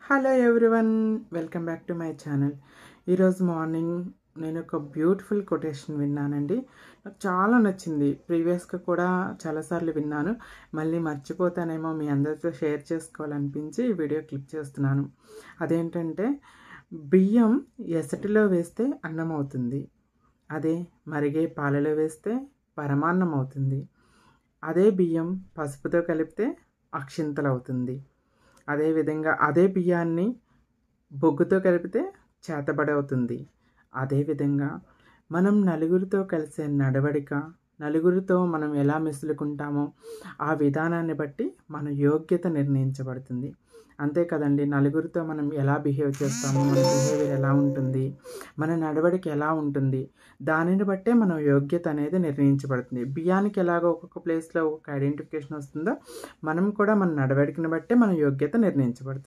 Hello everyone, welcome back to my channel. ఈరోజు morning నేను ఒక బ్యూటిఫుల్ కొటేషన్ విన్నానండి. నాకు చాలా నచ్చింది. ప్రీవియస్గా కూడా చాలాసార్లు విన్నాను. మళ్ళీ మర్చిపోతానేమో మీ అందరితో షేర్ చేసుకోవాలనిపించి ఈ వీడియో క్లిప్ చేస్తున్నాను. అదేంటంటే, బియ్యం ఎసటిలో వేస్తే అన్నం అవుతుంది, అదే మరిగే పాలలో వేస్తే పరమాన్నం అవుతుంది. అదే బియ్యం పసుపుతో కలిపితే అక్షింతలు అవుతుంది. అదేవిధంగా అదే బియ్యాన్ని బొగ్గుతో కలిపితే చేతబడి అవుతుంది. అదేవిధంగా మనం నలుగురితో కలిసే నడవడిక, నలుగురితో మనం ఎలా మెసులుకుంటామో ఆ విధానాన్ని బట్టి మన యోగ్యత నిర్ణయించబడుతుంది. అంతే కదండి, నలుగురితో మనం ఎలా బిహేవ్ చేస్తామో, మన బిహేవియర్ ఎలా ఉంటుంది, మన నడవడిక ఎలా ఉంటుంది, దానిని బట్టే మన యోగ్యత అనేది నిర్ణయించబడుతుంది. బియ్యానికి ఎలాగో ఒక్కొక్క ప్లేస్లో ఒక ఐడెంటిఫికేషన్ వస్తుందో, మనం కూడా మన నడవడికని బట్టే మన యోగ్యత నిర్ణయించబడుతుంది.